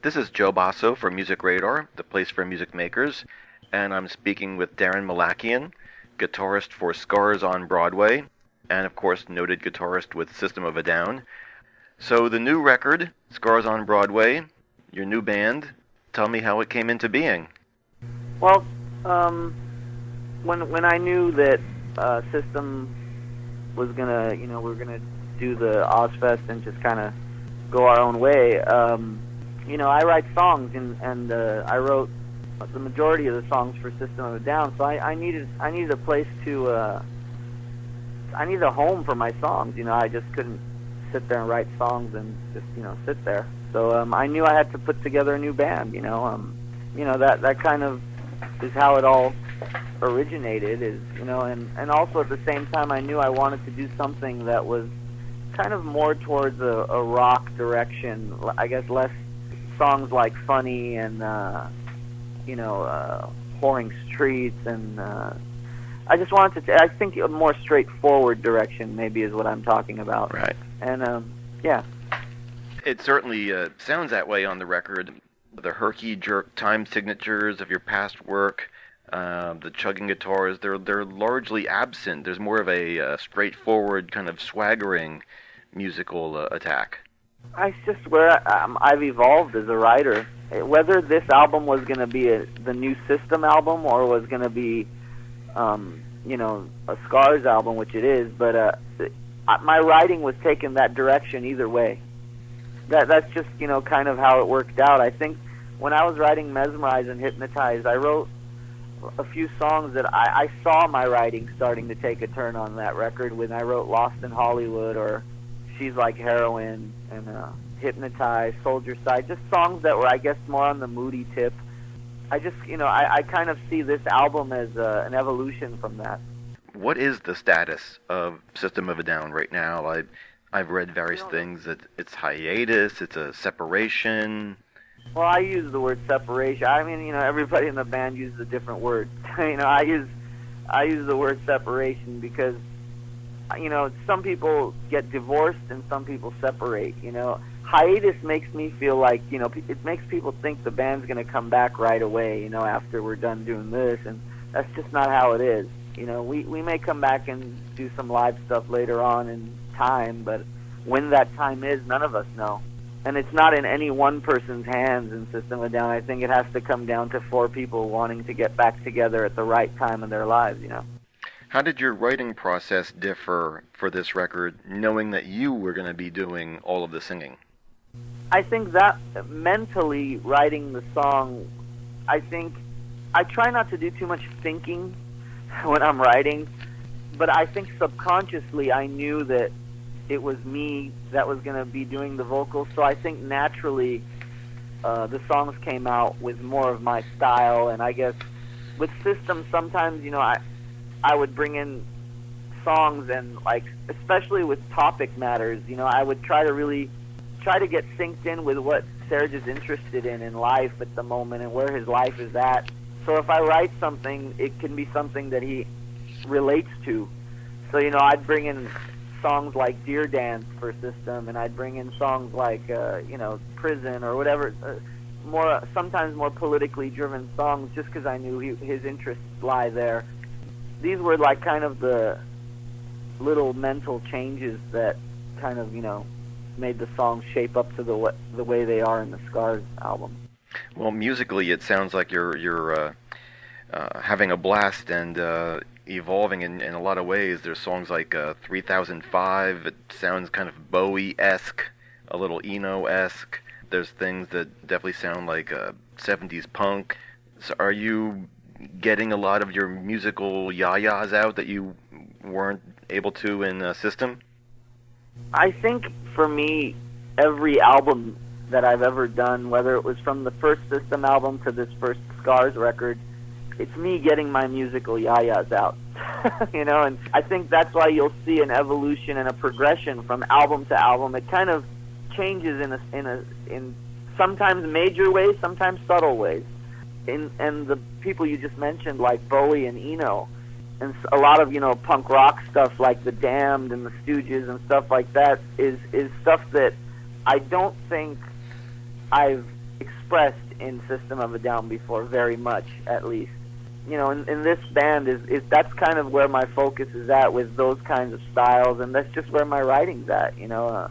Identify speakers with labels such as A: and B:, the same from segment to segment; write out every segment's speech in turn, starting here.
A: This is Joe Basso for Music Radar, the place for music makers, and I'm speaking with Daron Malakian, guitarist for Scars on Broadway, and of course noted guitarist with System of a Down. So the new record, Scars on Broadway, your new band, tell me how it came into being.
B: Well, when I knew that System was gonna, we were gonna do the Ozfest and just kind of go our own way. I write songs, and I wrote the majority of the songs for System of a Down. So I needed a place to, I needed a home for my songs. I just couldn't sit there and write songs and just sit there. So I knew I had to put together a new band. That kind of is how it all originated. And also at the same time I knew I wanted to do something that was kind of more towards a rock direction. I guess less songs like Funny and Whoring Streets, and I just wanted to I think a more straightforward direction maybe is what I'm talking about.
A: Right.
B: And yeah.
A: It certainly sounds that way on the record. The herky-jerk time signatures of your past work, the chugging guitars, they're largely absent. There's more of a straightforward kind of swaggering musical attack.
B: It's just where I've evolved as a writer. Whether this album was going to be the new System album or was going to be, a Scars album, which it is, but my writing was taken that direction either way. That's just, kind of how it worked out. I think when I was writing Mesmerize and Hypnotize, I wrote a few songs that I saw my writing starting to take a turn on that record when I wrote Lost in Hollywood or She's Like Heroin and Hypnotize, Soldier Side, just songs that were, I guess, more on the moody tip. I just, I kind of see this album as an evolution from that.
A: What is the status of System of a Down right now? I've read various things that it's hiatus, it's a separation.
B: Well, I use the word separation. I mean, everybody in the band uses a different word. I use the word separation because, some people get divorced and some people separate. Hiatus makes me feel like, it makes people think the band's going to come back right away, after we're done doing this, and that's just not how it is. We may come back and do some live stuff later on in time, but when that time is, none of us know. And it's not in any one person's hands in System of a Down. I think it has to come down to four people wanting to get back together at the right time in their lives,
A: How did your writing process differ for this record, knowing that you were going to be doing all of the singing?
B: I think that mentally writing the song, I think I try not to do too much thinking when I'm writing, but I think subconsciously I knew that it was me that was going to be doing the vocals, so I think naturally the songs came out with more of my style. And I guess with System, sometimes, I would bring in songs and, like, especially with topic matters, I would try to get synced in with what Serge is interested in life at the moment and where his life is at. So if I write something, it can be something that he relates to. So, I'd bring in songs like Deer Dance for System, and I'd bring in songs like, Prison or whatever, sometimes more politically driven songs, just because I knew his interests lie there. These were like kind of the little mental changes that kind of, made the songs shape up to the way they are in the Scars album.
A: Well, musically, it sounds like you're having a blast and evolving in a lot of ways. There's songs like 3005. It sounds kind of Bowie-esque, a little Eno-esque. There's things that definitely sound like 70s punk. So are you getting a lot of your musical yayas out that you weren't able to in System?
B: I think for me, every album that I've ever done, whether it was from the first System album to this first Scars record, it's me getting my musical yayas out. And I think that's why you'll see an evolution and a progression from album to album. It kind of changes in sometimes major ways, sometimes subtle ways. And the people you just mentioned, like Bowie and Eno, and a lot of punk rock stuff like the Damned and the Stooges and stuff like that is stuff that I don't think I've expressed in System of a Down before, very much, at least. You know, in this band is that's kind of where my focus is at, with those kinds of styles, and that's just where my writing's at. You know,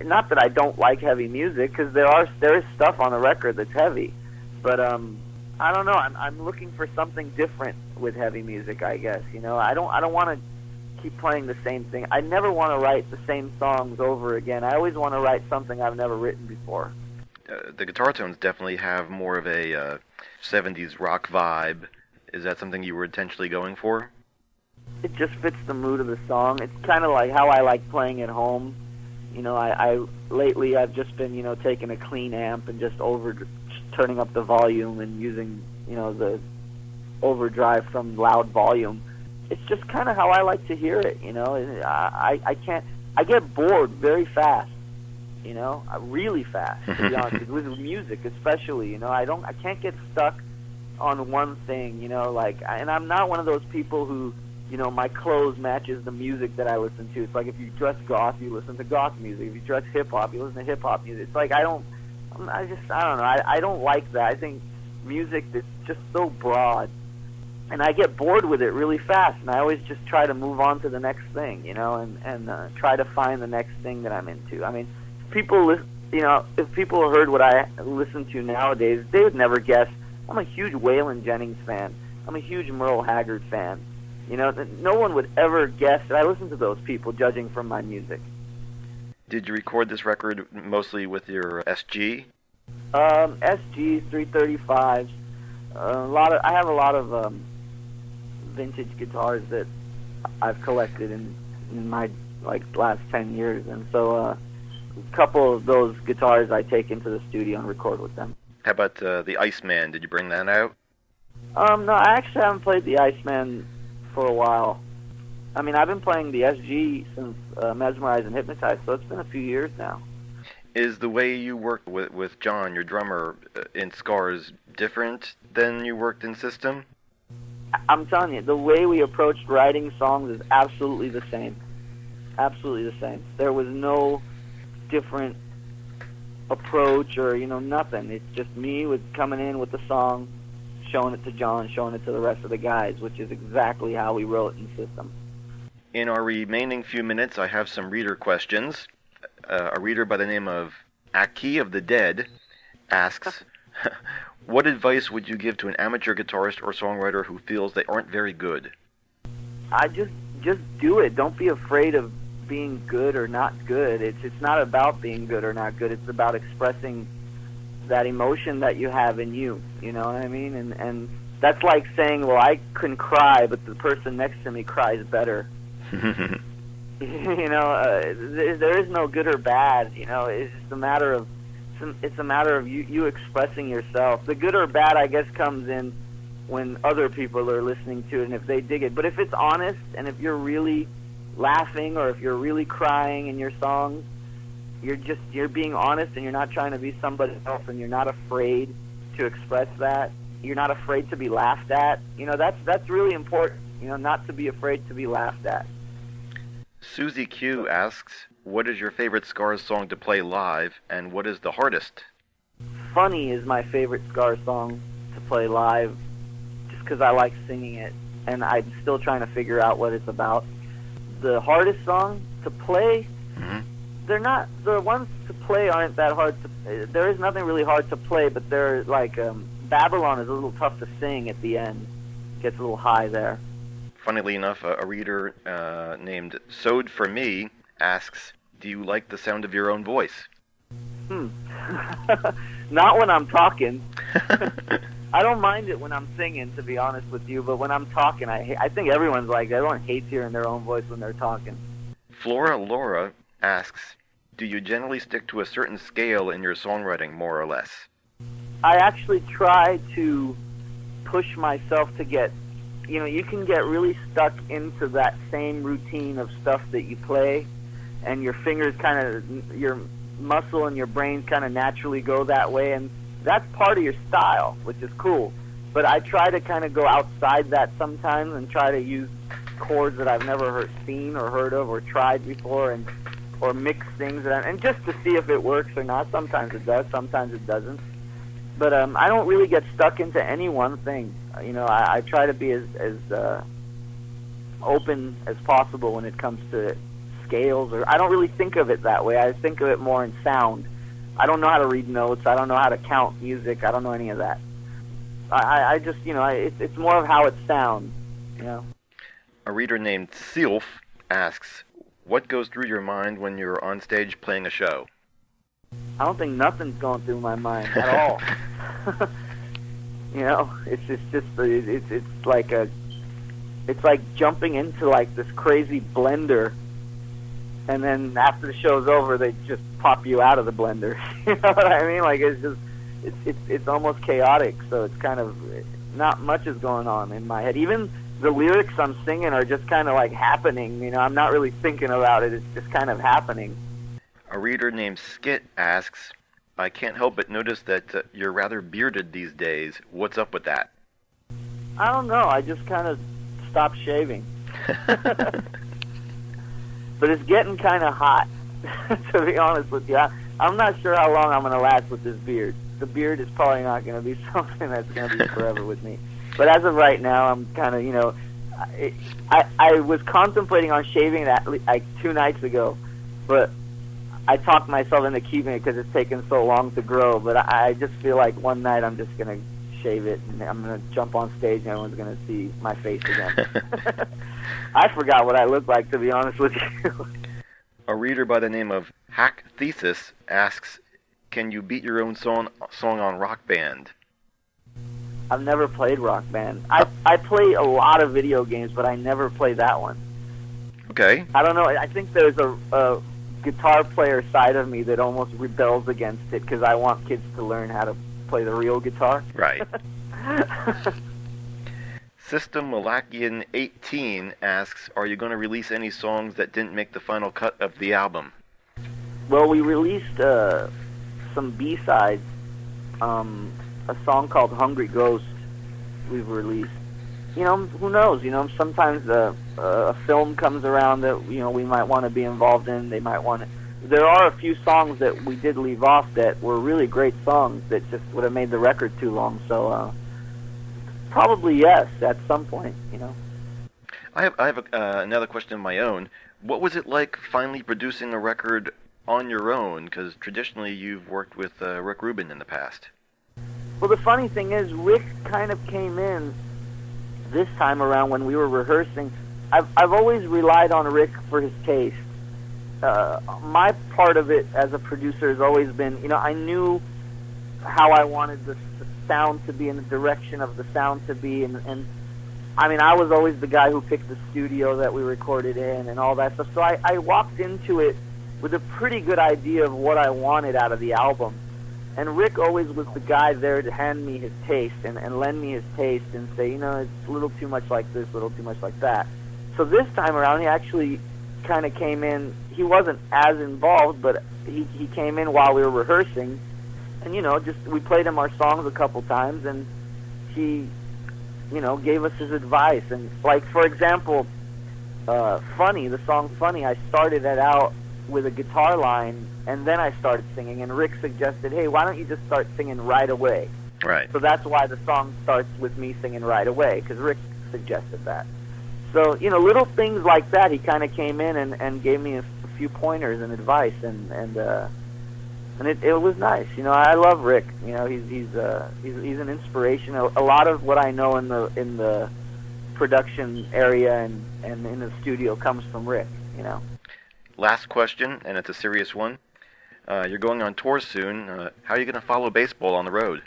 B: not that I don't like heavy music, because there is stuff on the record that's heavy, but I don't know. I'm looking for something different with heavy music, I guess. You know, I don't want to keep playing the same thing. I never want to write the same songs over again. I always want to write something I've never written before.
A: The guitar tones definitely have more of a 70s rock vibe. Is that something you were intentionally going for?
B: It just fits the mood of the song. It's kind of like how I like playing at home. You know, I lately I've just been, you know, taking a clean amp and just turning up the volume and using, you know, the overdrive from loud volume. It's just kind of how I like to hear it, you know. I get bored very fast, you know, really fast, to be honest, with music especially, you know. I can't get stuck on one thing, you know, like, and I'm not one of those people who, you know, my clothes matches the music that I listen to. It's like if you dress goth, you listen to goth music. If you dress hip-hop, you listen to hip-hop music. It's like I don't know. I don't like that. I think music is just so broad, and I get bored with it really fast, and I always just try to move on to the next thing, you know, and try to find the next thing that I'm into. I mean, you know, if people heard what I listen to nowadays, they would never guess. I'm a huge Waylon Jennings fan. I'm a huge Merle Haggard fan. You know, no one would ever guess that I listen to those people, judging from my music.
A: Did you record this record mostly with your SG?
B: SGs, 335s. I have a lot of vintage guitars that I've collected in my last 10 years, and so a couple of those guitars I take into the studio and record with them.
A: How about the Iceman? Did you bring that out?
B: No, I actually haven't played the Iceman for a while. I mean, I've been playing the SG since Mesmerize and Hypnotize, so it's been a few years now.
A: Is the way you worked with John, your drummer, in Scars different than you worked in System?
B: I'm telling you, the way we approached writing songs is absolutely the same. Absolutely the same. There was no different approach or, you know, nothing. It's just me coming in with the song, showing it to John, showing it to the rest of the guys, which is exactly how we wrote in System.
A: In our remaining few minutes, I have some reader questions. A reader by the name of Aki of the Dead asks, what advice would you give to an amateur guitarist or songwriter who feels they aren't very good?
B: I just do it. Don't be afraid of being good or not good. It's not about being good or not good. It's about expressing that emotion that you have in you. You know what I mean? And that's like saying, well, I can cry, but the person next to me cries better. You know, there is no good or bad. You know, it's just a matter of you expressing yourself. The good or bad, I guess, comes in when other people are listening to it and if they dig it. But if it's honest and if you're really laughing or if you're really crying in your songs, you're being honest and you're not trying to be somebody else, and you're not afraid to express that. You're not afraid to be laughed at. You know, that's really important. You know, not to be afraid to be laughed at.
A: Susie Q asks, what is your favorite Scars song to play live, and what is the hardest?
B: Funny is my favorite Scars song to play live, just because I like singing it, and I'm still trying to figure out what it's about. The hardest song to play, they're not, the ones to play aren't that hard to, there is nothing really hard to play, but they're like, Babylon is a little tough to sing at the end. Gets a little high there. Funnily
A: enough, a reader named Sewed for Me asks, do you like the sound of your own voice?
B: Not when I'm talking. I don't mind it when I'm singing, to be honest with you, but when I'm talking, I think everyone hates hearing their own voice when they're talking.
A: Flora Laura asks, do you generally stick to a certain scale in your songwriting, more or less?
B: I actually try to push myself to get, you know, you can get really stuck into that same routine of stuff that you play, and your fingers kind of, your muscle and your brain kind of naturally go that way, and that's part of your style, which is cool. But I try to kind of go outside that sometimes and try to use chords that I've never seen or heard of or tried before, or mix things, and just to see if it works or not. Sometimes it does, sometimes it doesn't. But I don't really get stuck into any one thing. You know, I try to be as open as possible when it comes to scales, or I don't really think of it that way. I think of it more in sound. I don't know how to read notes. I don't know how to count music. I don't know any of that. I just, you know, it's more of how it sounds, you know.
A: A reader named Sylph asks, what goes through your mind when you're on stage playing a show?
B: I don't think nothing's going through my mind at all. You know, it's like jumping into like this crazy blender, and then after the show's over, they just pop you out of the blender. You know what I mean? Like it's almost chaotic. So it's kind of not much is going on in my head. Even the lyrics I'm singing are just kind of like happening. You know, I'm not really thinking about it. It's just kind of happening.
A: A reader named Skit asks, I can't help but notice that you're rather bearded these days. What's up with that?
B: I don't know. I just kind of stopped shaving. But it's getting kind of hot, to be honest with you. I'm not sure how long I'm going to last with this beard. The beard is probably not going to be something that's going to be forever with me. But as of right now, I'm kind of, you know, I was contemplating on shaving that like 2 nights ago, but I talked myself into keeping it because it's taken so long to grow. But I just feel like one night I'm just going to shave it, and I'm going to jump on stage and everyone's going to see my face again. I forgot what I look like, to be honest with you.
A: A reader by the name of Hack Thesis asks, can you beat your own song on Rock Band?
B: I've never played Rock Band. I play a lot of video games, but I never play that one.
A: Okay.
B: I don't know. I think there's a guitar player side of me that almost rebels against it because I want kids to learn how to play the real guitar.
A: Right. System Malakian 18 asks, are you going to release any songs that didn't make the final cut of the album?
B: Well, we released some B-sides. A song called Hungry Ghost we've released. You know, who knows? You know, sometimes a film comes around that, you know, we might want to be involved in. They might want to. There are a few songs that we did leave off that were really great songs that just would have made the record too long. So probably yes, at some point, you know.
A: I have another question of my own. What was it like finally producing a record on your own? Because traditionally you've worked with Rick Rubin in the past.
B: Well, the funny thing is, Rick kind of came in this time around when we were rehearsing. I've always relied on Rick for his taste. My part of it as a producer has always been, you know, I knew how I wanted the sound to be and the direction of the sound to be, and I mean, I was always the guy who picked the studio that we recorded in and all that stuff. So I walked into it with a pretty good idea of what I wanted out of the album. And Rick always was the guy there to hand me his taste and lend me his taste and say, you know, it's a little too much like this, a little too much like that. So this time around, he actually kind of came in. He wasn't as involved, but he came in while we were rehearsing. And, you know, just we played him our songs a couple times, and he, you know, gave us his advice. And, like, for example, Funny, the song Funny, I started it out with a guitar line, and then I started singing, and Rick suggested, hey, why don't you just start singing right away?
A: Right.
B: So that's why the song starts with me singing right away, because Rick suggested that. So, you know, little things like that, he kind of came in and gave me a few pointers and advice, and it was nice. You know, I love Rick. You know, he's an inspiration. A lot of what I know in the production area and in the studio comes from Rick, you know.
A: Last question, and it's a serious one. You're going on tour soon. How are you going to follow baseball on the road?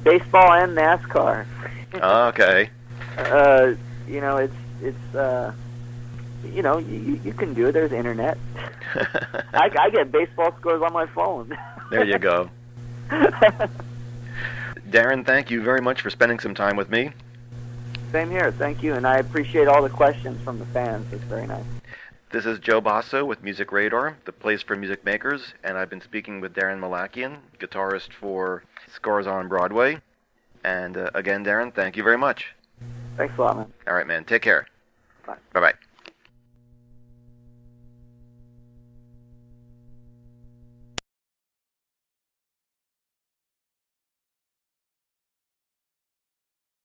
B: Baseball and NASCAR.
A: Okay.
B: You know, it's you know, you can do it. There's internet. I get baseball scores on my phone.
A: There you go. Daron, thank you very much for spending some time with me.
B: Same here. Thank you, and I appreciate all the questions from the fans. It's very nice.
A: This is Joe Basso with Music Radar, the place for music makers, and I've been speaking with Daron Malakian, guitarist for Scars on Broadway. And again, Daron, thank you very much.
B: Thanks a lot, man.
A: All right, man. Take care.
B: Bye.
A: Bye-bye.